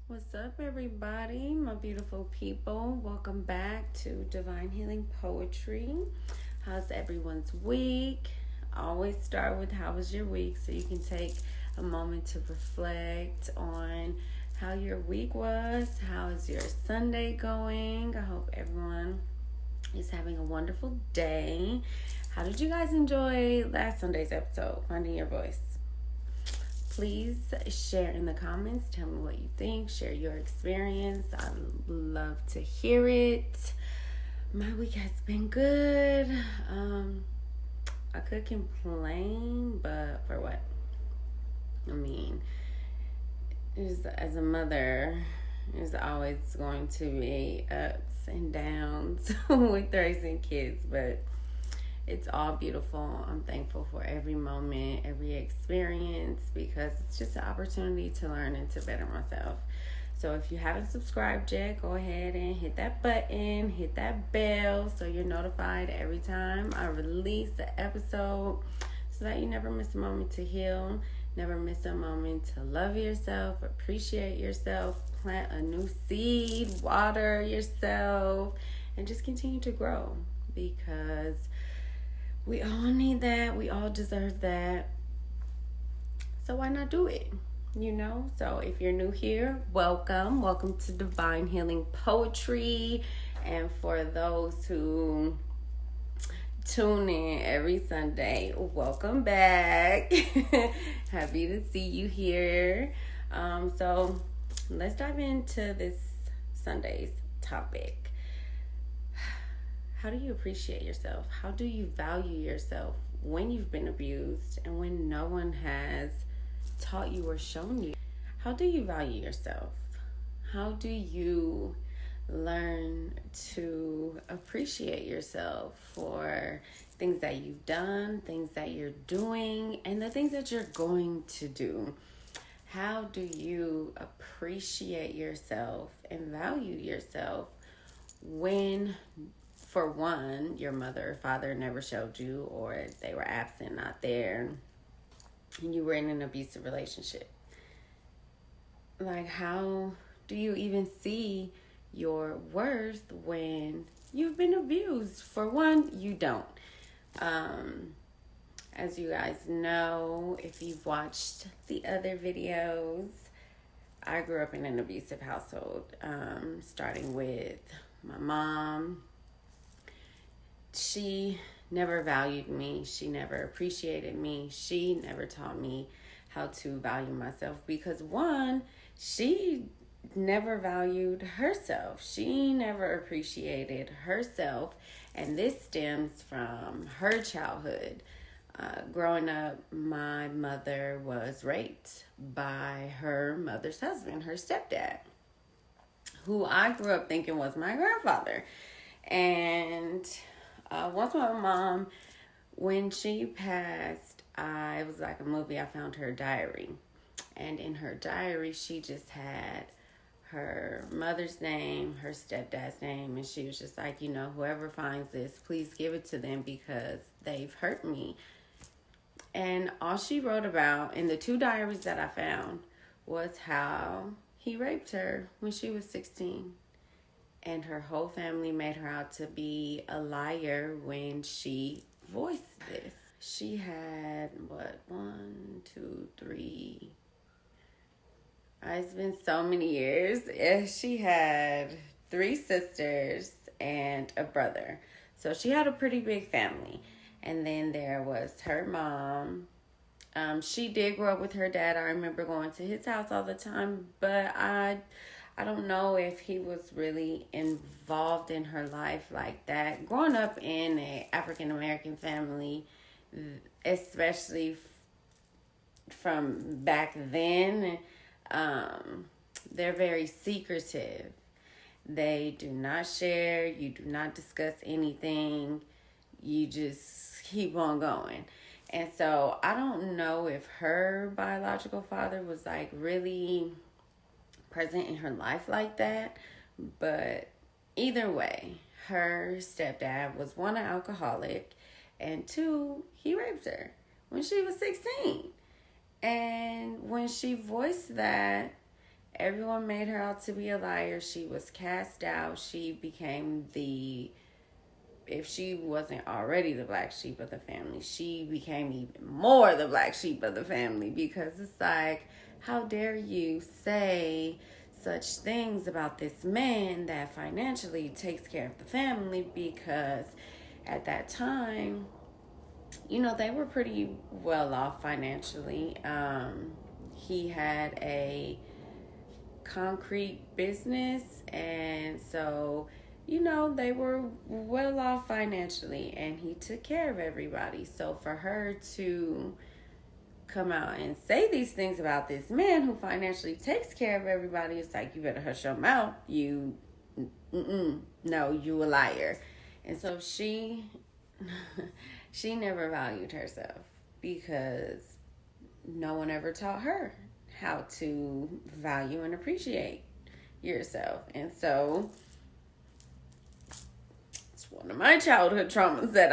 What's up, everybody? My beautiful people. Welcome back to Divine Healing Poetry. How's everyone's week? I always start with how was your week so you can take a moment to reflect on how your week was. How is your Sunday going? I hope everyone is having a wonderful day. How did you guys enjoy last Sunday's episode, Finding Your Voice? Please share in the comments. Tell me what you think. Share your experience. I love to hear it. My week has been good. I could complain, but for what? I mean, as a mother, there's always going to be ups and downs with raising kids, but it's all beautiful. I'm thankful for every moment, every experience, because it's just an opportunity to learn and to better myself. So if you haven't subscribed yet, go ahead and hit that button, hit that bell so you're notified every time I release an episode so that you never miss a moment to heal, never miss a moment to love yourself, appreciate yourself, plant a new seed, water yourself, and just continue to grow, because we all need that. We all deserve that. So why not do it? So if you're new here, welcome. Welcome to Divine Healing Poetry. And for those who tune in every Sunday, welcome back. Happy to see you here. So let's dive into this Sunday's topic. How do you appreciate yourself? How do you value yourself when you've been abused and when no one has taught you or shown you? How do you value yourself? How do you learn to appreciate yourself for things that you've done, things that you're doing, and the things that you're going to do? How do you appreciate yourself and value yourself when, for one, your mother or father never showed you, or they were absent, not there, and you were in an abusive relationship? Like, how do you even see your worth when you've been abused? For one, you don't. As you guys know, if you've watched the other videos, I grew up in an abusive household, starting with my mom. She never valued me. She never appreciated me. She never taught me how to value myself because, one, she never valued herself. She never appreciated herself. And this stems from her childhood. Growing up, my mother was raped by her mother's husband, her stepdad, who I grew up thinking was my grandfather. And once my mom, when she passed, it was like a movie. I found her diary. And in her diary, she just had her mother's name, her stepdad's name. And she was just like, whoever finds this, please give it to them because they've hurt me. And all she wrote about in the two diaries that I found was how he raped her when she was 16. And her whole family made her out to be a liar when she voiced this. She had, 1, 2, 3. It's been so many years. She had 3 sisters and a brother. So she had a pretty big family. And then there was her mom. She did grow up with her dad. I remember going to his house all the time, but I don't know if he was really involved in her life like that. Growing up in an African-American family, especially from back then, they're very secretive. They do not share. You do not discuss anything. You just keep on going. And so I don't know if her biological father was like really present in her life like that, but either way, her stepdad was, 1, an alcoholic, and 2, he raped her when she was 16. And when she voiced that Everyone made her out to be a liar. She was cast out. She became if she wasn't already the black sheep of the family, she became even more the black sheep of the family, because it's like, how dare you say such things about this man that financially takes care of the family? Because at that time, they were pretty well off financially. He had a concrete business, and so they were well off financially, and he took care of everybody. So for her to come out and say these things about this man who financially takes care of everybody, it's like, you better hush your mouth. No, you a liar. And so she never valued herself, because no one ever taught her how to value and appreciate yourself. And so it's one of my childhood traumas that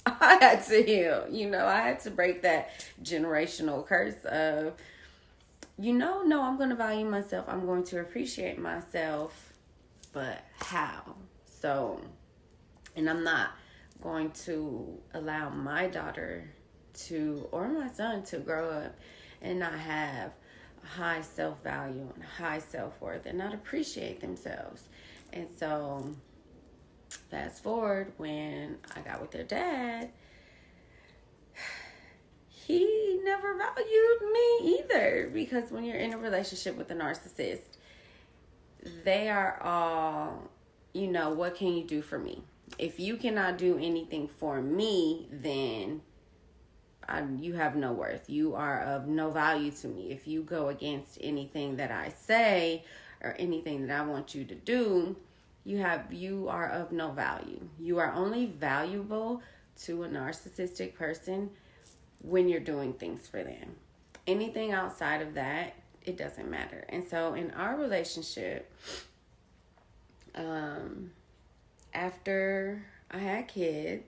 I had to heal. I had to break that generational curse of, no, I'm going to value myself. I'm going to appreciate myself, but how? So, and I'm not going to allow my daughter or my son to grow up and not have high self-value and high self-worth and not appreciate themselves. And so fast forward, when I got with their dad, he never valued me either, because when you're in a relationship with a narcissist, they are all, what can you do for me? If you cannot do anything for me, then you have no worth. You are of no value to me. If you go against anything that I say or anything that I want you to do, you are of no value. You are only valuable to a narcissistic person when you're doing things for them. Anything outside of that, it doesn't matter. And so in our relationship, after I had kids,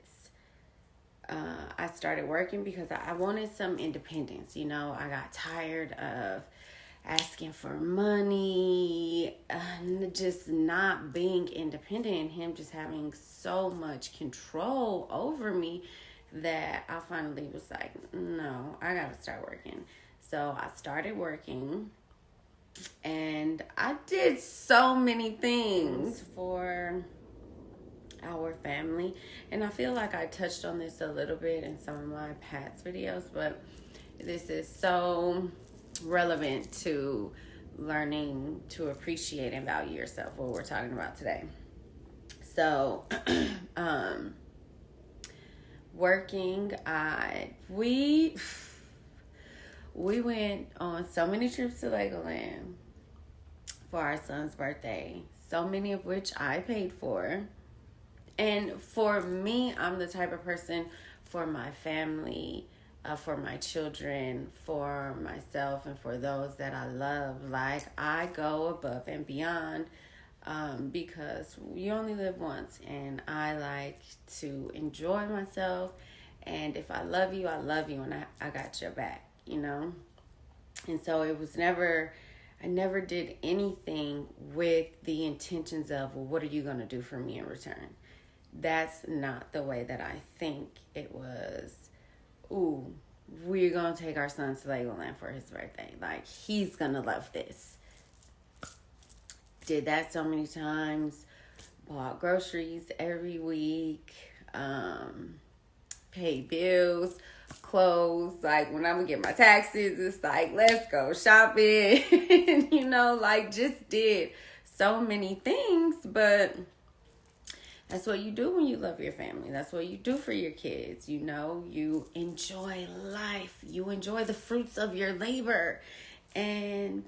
I started working because I wanted some independence. I got tired of asking for money, just not being independent, and him just having so much control over me that I finally was like, no, I gotta start working. So I started working, and I did so many things for our family, and I feel like I touched on this a little bit in some of my past videos, but this is so relevant to learning to appreciate and value yourself, what we're talking about today. So working, we went on so many trips to Legoland for our son's birthday, so many of which I paid for. And for me, I'm the type of person, for my family, for my children, for myself, and for those that I love, like, I go above and beyond, because you only live once, and I like to enjoy myself. And if I love you, and I got your back, And so it was I never did anything with the intentions of, well, what are you going to do for me in return? That's not the way that I think it was. Ooh, we're going to take our son to Legoland for his birthday. Like, he's going to love this. Did that so many times. Bought groceries every week. Paid bills, clothes. Like, when I'm going to get my taxes, it's like, let's go shopping. Just did so many things. But that's what you do when you love your family. That's what you do for your kids. You enjoy life. You enjoy the fruits of your labor. And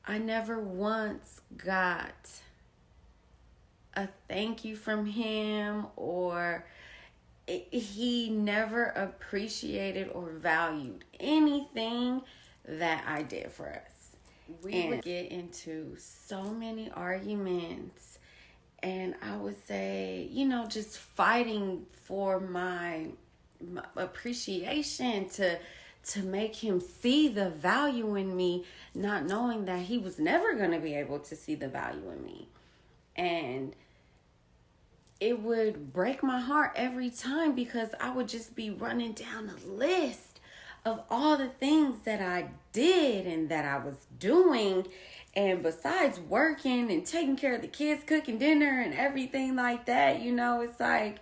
I never once got a thank you from him, or he never appreciated or valued anything that I did for us. We would get into so many arguments. And I would say, just fighting for my appreciation, to to make him see the value in me, not knowing that he was never going to be able to see the value in me. And it would break my heart every time, because I would just be running down a list of all the things that I did and that I was doing. And besides working and taking care of the kids, cooking dinner and everything like that, it's like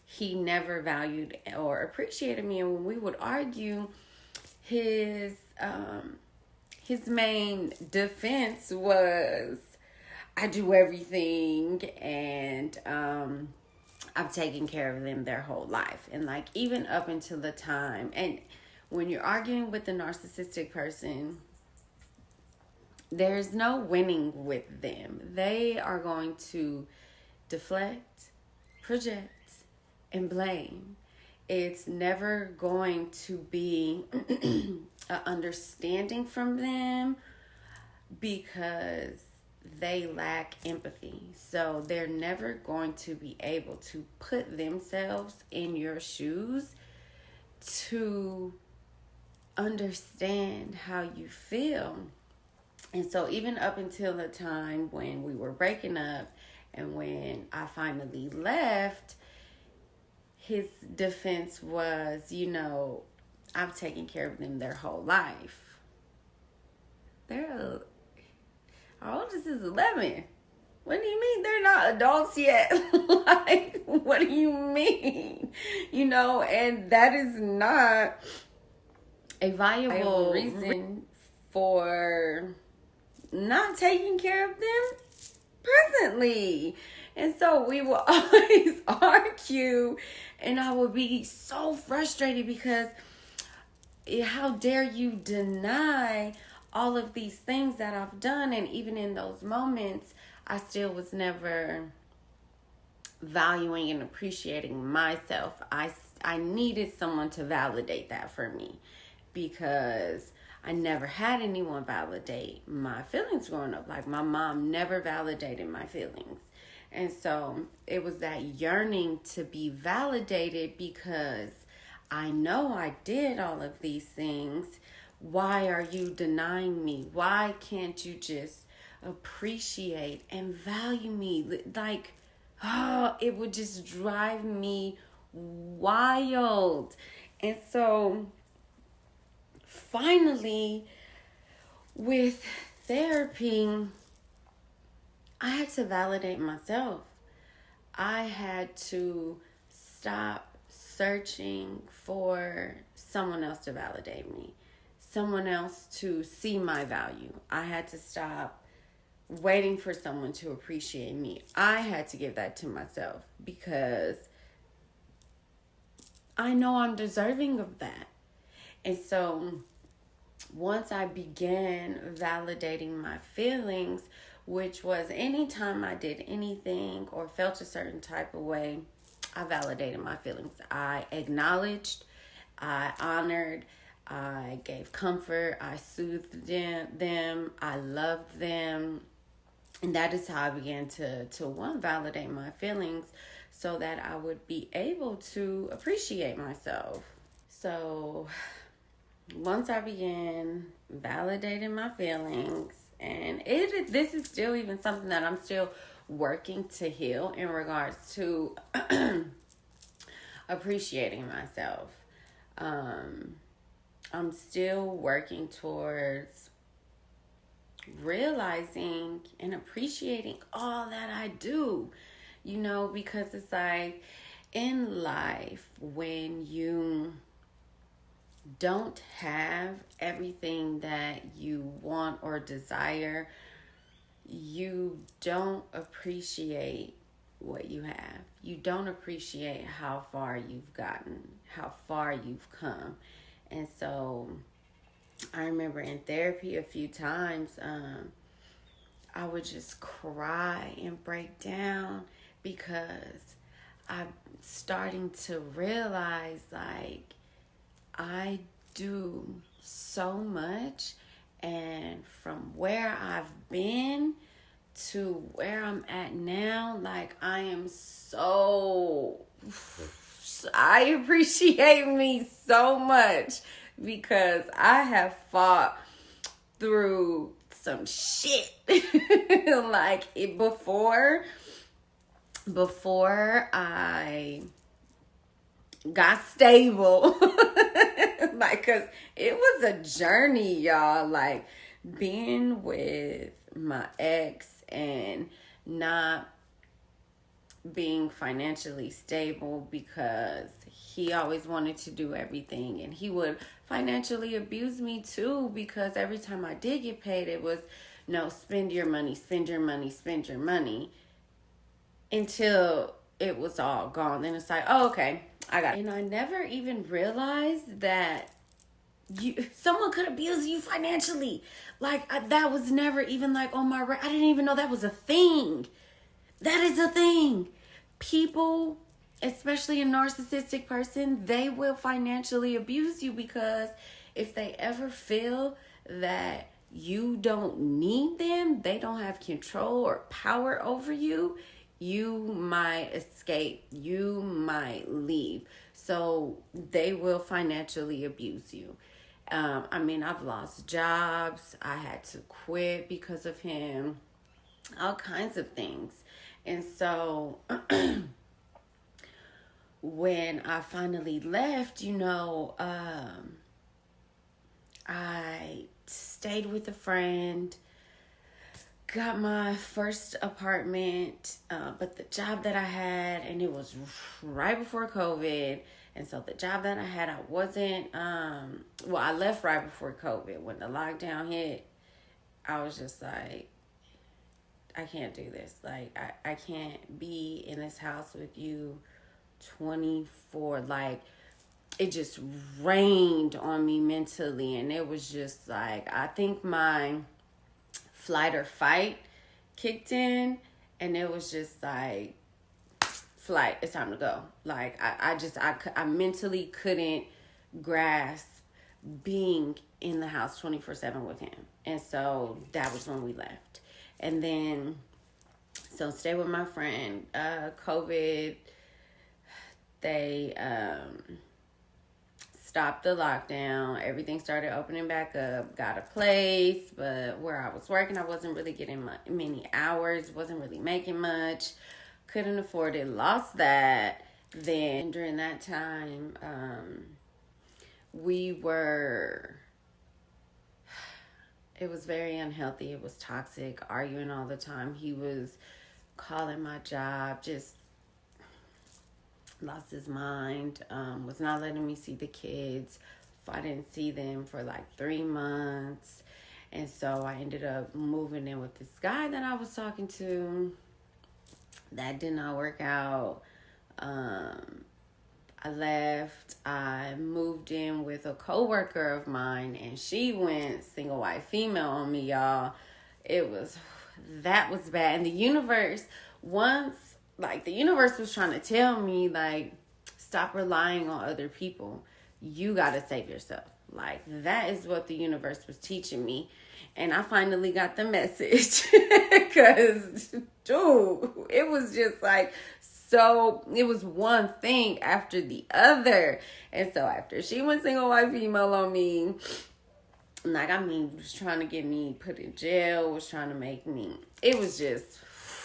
he never valued or appreciated me. And when we would argue, his main defense was, I do everything, and I've taken care of them their whole life. And like, even up until the time, and when you're arguing with a narcissistic person, there's no winning with them. They are going to deflect, project, and blame. It's never going to be an understanding from them, because they lack empathy. So they're never going to be able to put themselves in your shoes to understand how you feel. And so even up until the time when we were breaking up and when I finally left, his defense was, I've taken care of them their whole life. Our oldest is 11. What do you mean they're not adults yet? Like, what do you mean? And that is not a viable reason for not taking care of them presently. And so we will always argue, and I will be so frustrated because how dare you deny all of these things that I've done. And even in those moments, I still was never valuing and appreciating myself. I needed someone to validate that for me, because I never had anyone validate my feelings growing up. Like, my mom never validated my feelings. And so it was that yearning to be validated, because I know I did all of these things. Why are you denying me? Why can't you just appreciate and value me? Like, it would just drive me wild. And so finally, with therapy, I had to validate myself. I had to stop searching for someone else to validate me, someone else to see my value. I had to stop waiting for someone to appreciate me. I had to give that to myself, because I know I'm deserving of that. And so once I began validating my feelings, which was anytime I did anything or felt a certain type of way, I validated my feelings. I acknowledged, I honored, I gave comfort, I soothed them, I loved them. And that is how I began to validate my feelings, so that I would be able to appreciate myself. So once I began validating my feelings, and this is still even something that I'm still working to heal in regards to appreciating myself. I'm still working towards realizing and appreciating all that I do, because it's like, in life, when you don't have everything that you want or desire, you don't appreciate what you have. You don't appreciate how far you've gotten, how far you've come. And so I remember in therapy a few times, I would just cry and break down, because I'm starting to realize, like, I do so much, and from where I've been to where I'm at now, like, I am so I appreciate me so much because I have fought through some shit like it before I got stable. Like, cause it was a journey, y'all. Like being with my ex and not being financially stable because he always wanted to do everything, and he would financially abuse me too because every time I did get paid it was no, spend your money, spend your money, spend your money, until it was all gone. Then it's like, oh, okay, I got it. And I never even realized that someone could abuse you financially. Like that was never even like on my I didn't even know that was a thing. That is a thing. People, especially a narcissistic person, they will financially abuse you because if they ever feel that you don't need them, they don't have control or power over you, you might escape, you might leave. So they will financially abuse you. I mean, I've lost jobs. I had to quit because of him. All kinds of things. And so when I finally left, I stayed with a friend, got my first apartment, but the job that I had, and it was right before COVID. And so the job that I had, I wasn't, I left right before COVID. When the lockdown hit, I was just like, I can't do this. Like, I can't be in this house with you 24. Like, it just rained on me mentally. And it was just like, I think my flight or fight kicked in. And it was just like, flight, it's time to go. Like, I mentally couldn't grasp being in the house 24/7 with him. And so that was when we left. And then, so stay with my friend. COVID, they stopped the lockdown. Everything started opening back up. Got a place, but where I was working, I wasn't really getting many hours. Wasn't really making much. Couldn't afford it. Lost that. Then during that time, it was very unhealthy. It was toxic, arguing all the time. He was calling my job, just lost his mind, was not letting me see the kids. I didn't see them for like 3 months. And so I ended up moving in with this guy that I was talking to. That did not work out. I left. I moved in with a coworker of mine, and she went single white female on me, y'all. That was bad. And the universe was trying to tell me, like, stop relying on other people. You gotta save yourself. Like, that is what the universe was teaching me. And I finally got the message. Because, dude, it was just like, so it was one thing after the other. And so after she went single white female on me, was trying to get me put in jail, was trying to make me, it was just,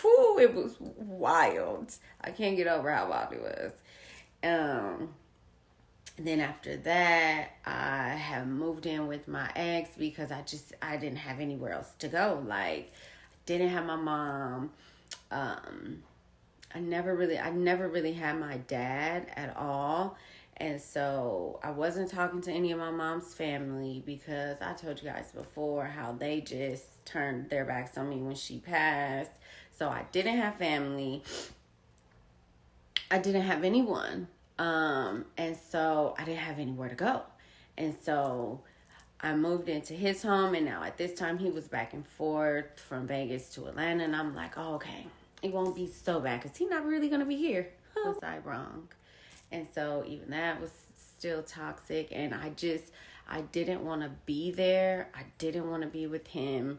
it was wild. I can't get over how wild it was. Then after that, I have moved in with my ex because I didn't have anywhere else to go. Like, didn't have my mom. I never really had my dad at all. And so I wasn't talking to any of my mom's family because I told you guys before how they just turned their backs on me when she passed. So I didn't have family. I didn't have anyone. And so I didn't have anywhere to go. And so I moved into his home, and now at this time he was back and forth from Vegas to Atlanta. And I'm like, oh, okay, it won't be so bad because he's not really going to be here. Was I wrong? And so even that was still toxic. And I didn't want to be there. I didn't want to be with him,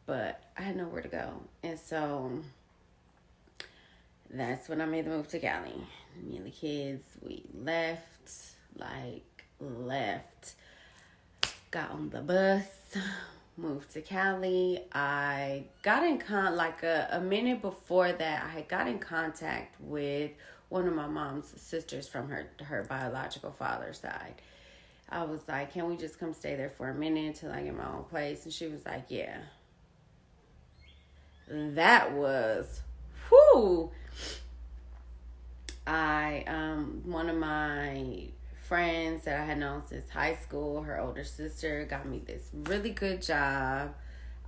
but I had nowhere to go. And so That's when I made the move to Cali. Me and the kids, we left, got on the bus, moved to Cali. I got in a minute before that, I had got in contact with one of my mom's sisters from her biological father's side. I was like, can we just come stay there for a minute until I get my own place? And she was like, yeah. That was, whew. One of my friends that I had known since high school, her older sister, got me this really good job.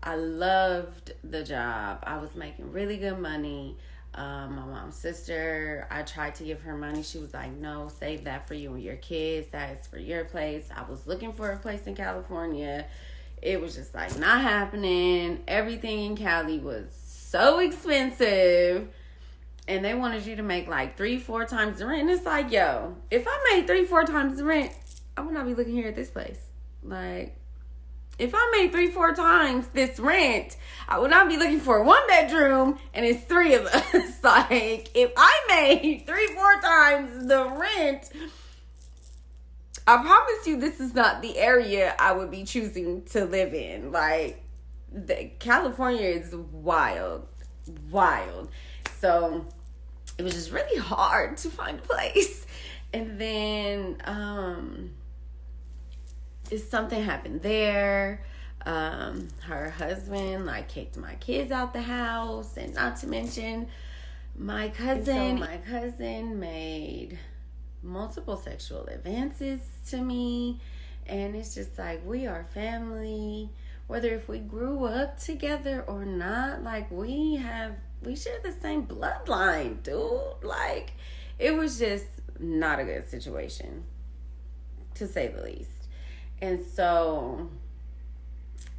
I loved the job. I was making really good money. My mom's sister, I tried to give her money. She was like, no, save that for you and your kids. That is for your place. I was looking for a place in California. It was just like not happening. Everything in Cali was so expensive. And they wanted you to make like 3-4 times the rent. And it's like, yo, if I made 3-4 times the rent, I would not be looking here at this place. Like, if I made 3-4 times this rent, I would not be looking for a 1-bedroom and it's 3 of us. Like, if I made 3-4 times the rent, I promise you this is not the area I would be choosing to live in. Like, California is wild. So it was just really hard to find a place. And then something happened there. Her husband kicked my kids out the house, and not to mention my cousin. My cousin made multiple sexual advances to me, and it's just like, we are family. Whether if we grew up together or not, we share the same bloodline, dude. Like, it was just not a good situation, to say the least. And so,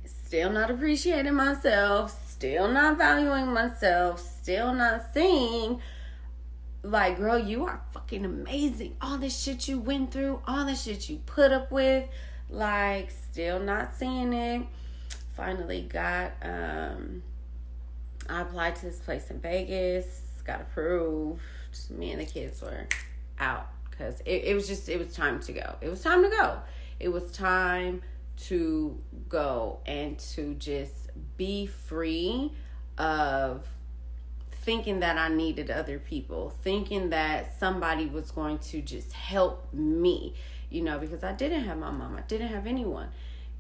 still not appreciating myself, still not valuing myself, still not seeing, girl, you are fucking amazing. All this shit you went through, all this shit you put up with, still not seeing it. Finally got, I applied to this place in Vegas, got approved. Me and the kids were out because it was time to go. It was time to go. It was time to go and to just be free of thinking that I needed other people, thinking that somebody was going to just help me, because I didn't have my mom. I didn't have anyone.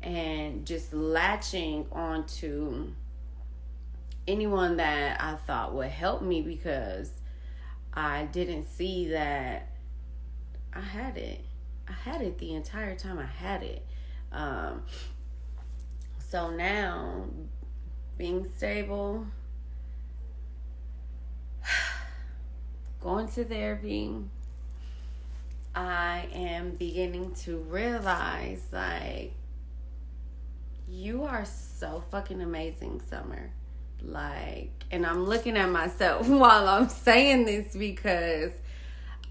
And just latching onto anyone that I thought would help me, because I didn't see that I had it. I had it the entire time I had it. So now, being stable, going to therapy, I am beginning to realize, you are so fucking amazing, Summer. And I'm looking at myself while I'm saying this, because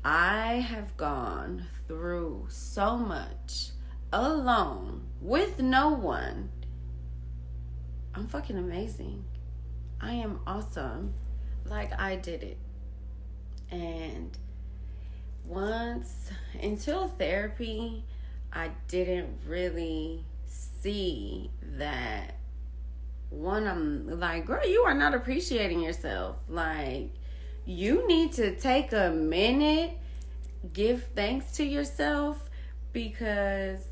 I have gone through so much alone with no one. I'm fucking amazing. I am awesome. I did it. And until therapy, I didn't really see that. One, I'm girl, you are not appreciating yourself. You need to take a minute, give thanks to yourself, because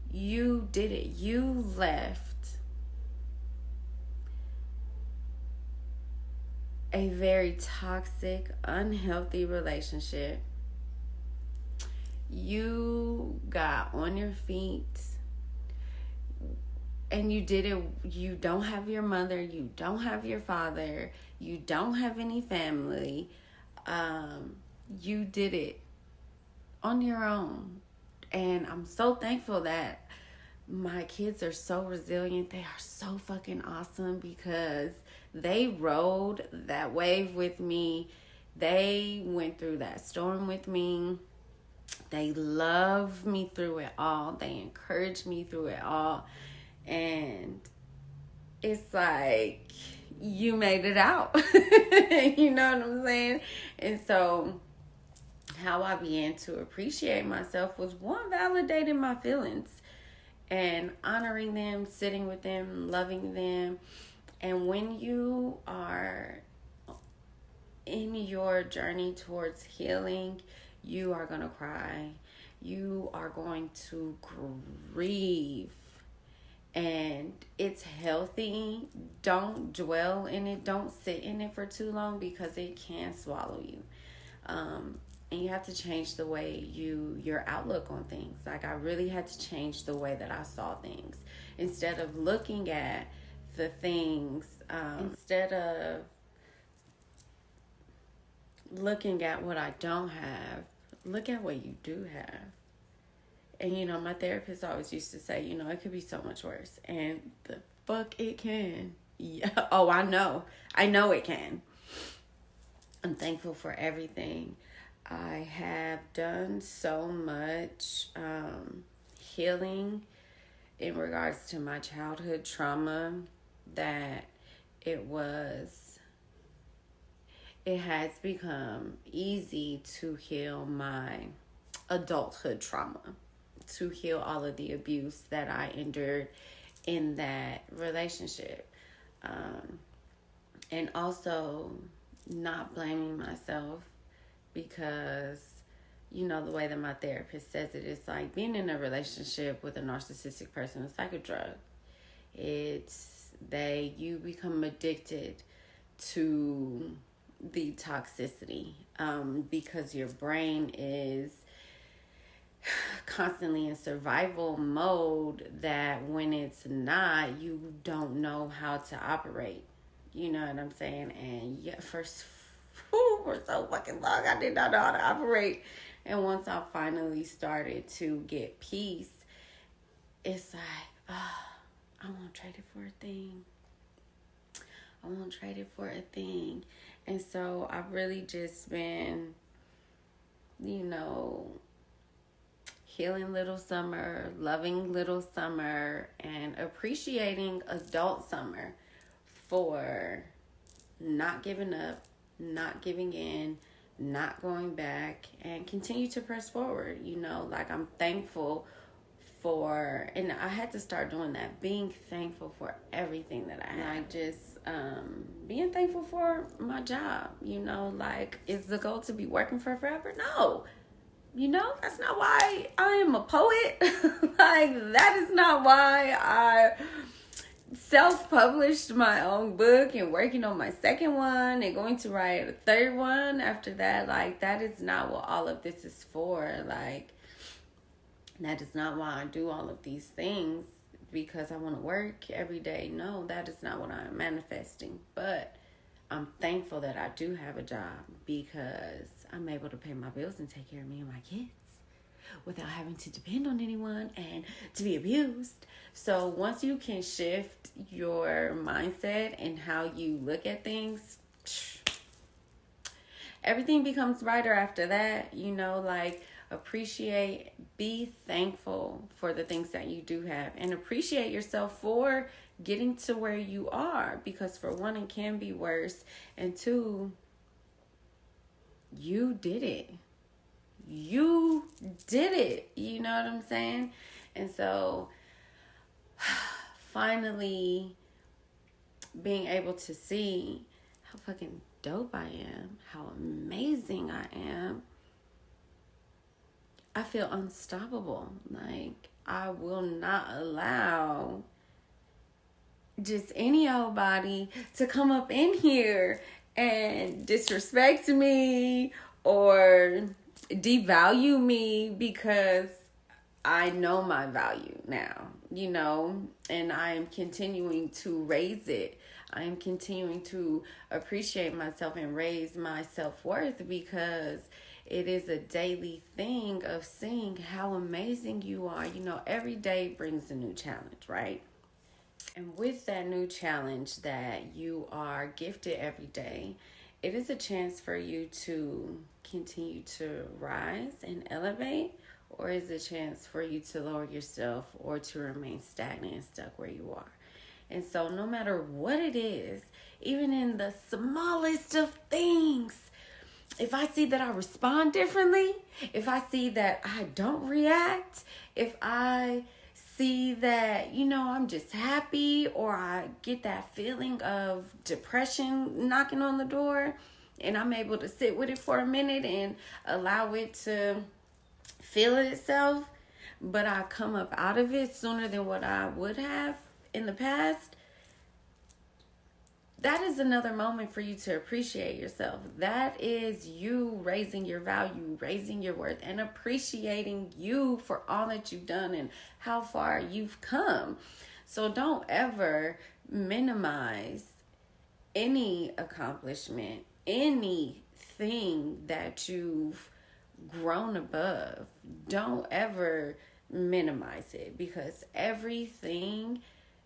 you did it. You left a very toxic, unhealthy relationship. You got on your feet, and you did it. You don't have your mother. You don't have your father. You don't have any family. You did it on your own. And I'm so thankful that my kids are so resilient. They are so fucking awesome, because they rode that wave with me. They went through that storm with me. They love me through it all. They encourage me through it all. And it's you made it out. You know what I'm saying? And so how I began to appreciate myself was one, validating my feelings and honoring them, sitting with them, loving them. And when you are in your journey towards healing, you are going to cry. You are going to grieve. And it's healthy. Don't dwell in it. Don't sit in it for too long because it can swallow you. And you have to change the way your outlook on things. Like, I really had to change the way that I saw things. Instead of looking at the things, instead of looking at what I don't have, look at what you do have. And, you know, my therapist always used to say, you know, it could be so much worse. And the fuck it can. Yeah. Oh, I know. I know it can. I'm thankful for everything. I have done so much healing in regards to my childhood trauma that it has become easy to heal my adulthood trauma, to heal all of the abuse that I endured in that relationship. And also not blaming myself because, you know, the way that my therapist says it, it's like being in a relationship with a narcissistic person. It's like a drug. You become addicted to the toxicity because your brain is constantly in survival mode, that when it's not, you don't know how to operate. You know what I'm saying? And yeah, for so fucking long, I did not know how to operate. And once I finally started to get peace, it's like, I won't trade it for a thing. I won't trade it for a thing. And so I've really just been, you know, healing little Summer, loving little Summer, and appreciating adult Summer for not giving up, not giving in, not going back, and continue to press forward. You know, like, I'm thankful for, and I had to start doing that, being thankful for everything that I have. Like, just being thankful for my job. You know, like, is the goal to be working for forever? No. You know, that's not why I am a poet. Like, that is not why I self-published my own book and working on my second one and going to write a third one after that. Like, that is not what all of this is for. Like, that is not why I do all of these things, because I want to work every day. No, that is not what I'm manifesting. But I'm thankful that I do have a job, because I'm able to pay my bills and take care of me and my kids without having to depend on anyone and to be abused. So once you can shift your mindset and how you look at things, everything becomes brighter after that. You know, like, appreciate, be thankful for the things that you do have, and appreciate yourself for getting to where you are, because for one, it can be worse, and two, you did it. You did it. You know what I'm saying? And so finally being able to see how fucking dope I am, how amazing I am, I feel unstoppable. Like, I will not allow just any old body to come up in here and disrespect me or devalue me, because I know my value now, you know, and I am continuing to raise it. I am continuing to appreciate myself and raise my self-worth, because it is a daily thing of seeing how amazing you are. You know, every day brings a new challenge, right? And with that new challenge that you are gifted every day, it is a chance for you to continue to rise and elevate, or is it a chance for you to lower yourself or to remain stagnant and stuck where you are? And so no matter what it is, even in the smallest of things, if I see that I respond differently, if I see that I don't react, if I see that, I'm just happy, or I get that feeling of depression knocking on the door, and I'm able to sit with it for a minute and allow it to feel itself, but I come up out of it sooner than what I would have in the past, that is another moment for you to appreciate yourself. That is you raising your value, raising your worth, and appreciating you for all that you've done and how far you've come. So don't ever minimize any accomplishment, anything that you've grown above. Don't ever minimize it, because everything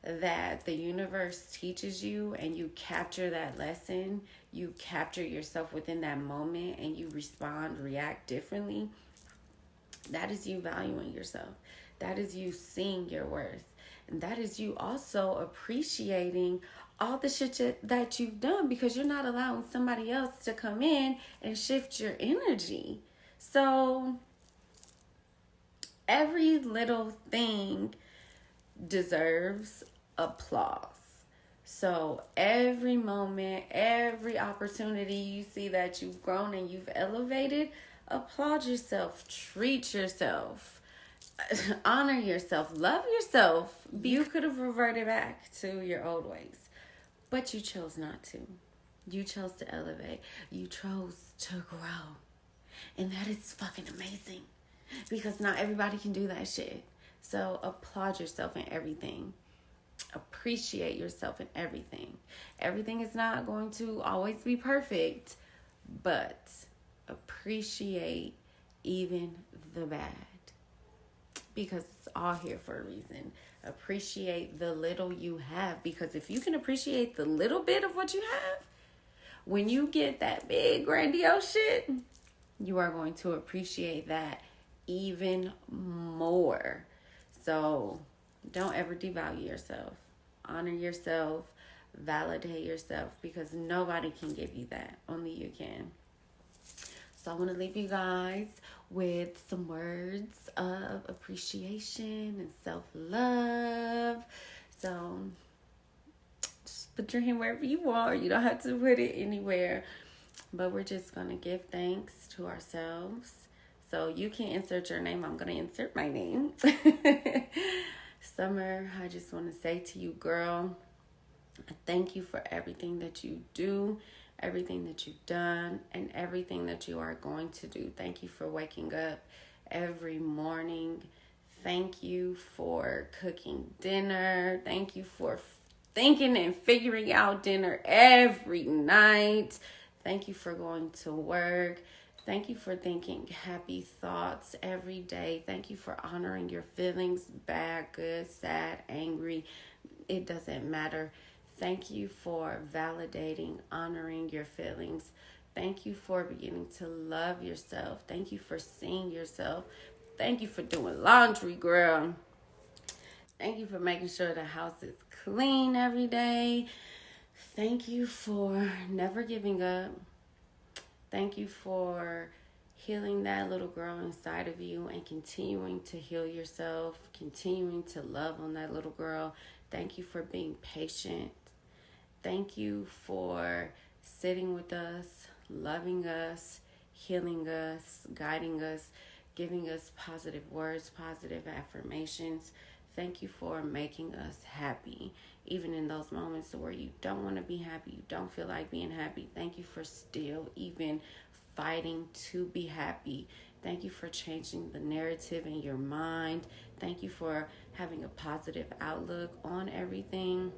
that the universe teaches you and you capture that lesson, you capture yourself within that moment and you react differently, that is you valuing yourself. That is you seeing your worth. And that is you also appreciating all the shit that you've done, because you're not allowing somebody else to come in and shift your energy. So every little thing deserves applause. So every moment, every opportunity you see that you've grown and you've elevated, applaud yourself, treat yourself, honor yourself, love yourself. You could have reverted back to your old ways, but you chose not to. You chose to elevate. You chose to grow. And that is fucking amazing, because not everybody can do that shit. So applaud yourself in everything. Appreciate yourself in everything. Everything is not going to always be perfect, but appreciate even the bad, because it's all here for a reason. Appreciate the little you have, because if you can appreciate the little bit of what you have, when you get that big grandiose shit, you are going to appreciate that even more. So don't ever devalue yourself. Honor yourself. Validate yourself, because nobody can give you that. Only you can. So I want to leave you guys with some words of appreciation and self-love. So just put your hand wherever you want. You don't have to put it anywhere. But we're just going to give thanks to ourselves. So you can insert your name. I'm going to insert my name. Summer, I just want to say to you, girl, thank you for everything that you do, everything that you've done, and everything that you are going to do. Thank you for waking up every morning. Thank you for cooking dinner. Thank you for thinking and figuring out dinner every night. Thank you for going to work. Thank you for thinking happy thoughts every day. Thank you for honoring your feelings, bad, good, sad, angry. It doesn't matter. Thank you for validating, honoring your feelings. Thank you for beginning to love yourself. Thank you for seeing yourself. Thank you for doing laundry, girl. Thank you for making sure the house is clean every day. Thank you for never giving up. Thank you for healing that little girl inside of you and continuing to heal yourself, continuing to love on that little girl. Thank you for being patient. Thank you for sitting with us, loving us, healing us, guiding us, giving us positive words, positive affirmations. Thank you for making us happy. Even in those moments where you don't want to be happy, you don't feel like being happy. Thank you for still even fighting to be happy. Thank you for changing the narrative in your mind. Thank you for having a positive outlook on everything.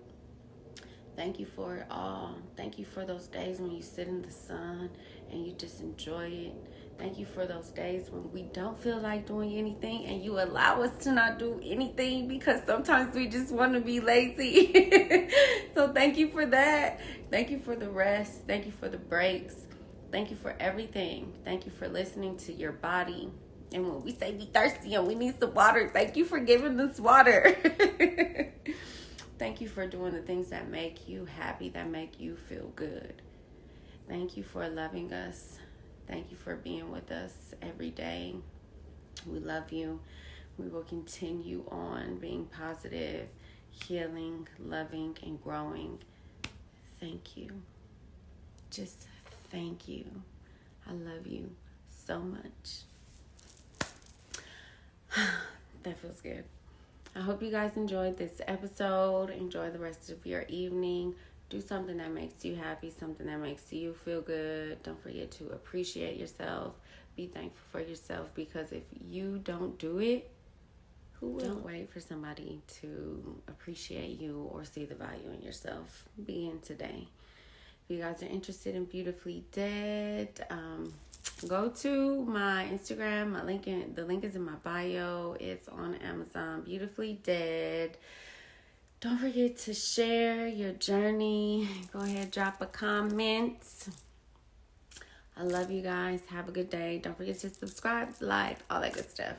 Thank you for it all. Thank you for those days when you sit in the sun and you just enjoy it. Thank you for those days when we don't feel like doing anything and you allow us to not do anything, because sometimes we just want to be lazy. So thank you for that. Thank you for the rest. Thank you for the breaks. Thank you for everything. Thank you for listening to your body. And when we say we thirsty and we need some water, thank you for giving us water. Thank you for doing the things that make you happy, that make you feel good. Thank you for loving us. Thank you for being with us every day. We love you. We will continue on being positive, healing, loving, and growing. Thank you. Just thank you. I love you so much. That feels good. I hope you guys enjoyed this episode. Enjoy the rest of your evening. Do something that makes you happy, something that makes you feel good. Don't forget to appreciate yourself. Be thankful for yourself, because if you don't do it, who will? Don't wait for somebody to appreciate you or see the value in yourself. Begin today. If you guys are interested in Beautifully Dead, go to my Instagram. The link is in my bio. It's on Amazon. Beautifully Dead. Don't forget to share your journey. Go ahead, drop a comment. I love you guys. Have a good day. Don't forget to subscribe, like, all that good stuff.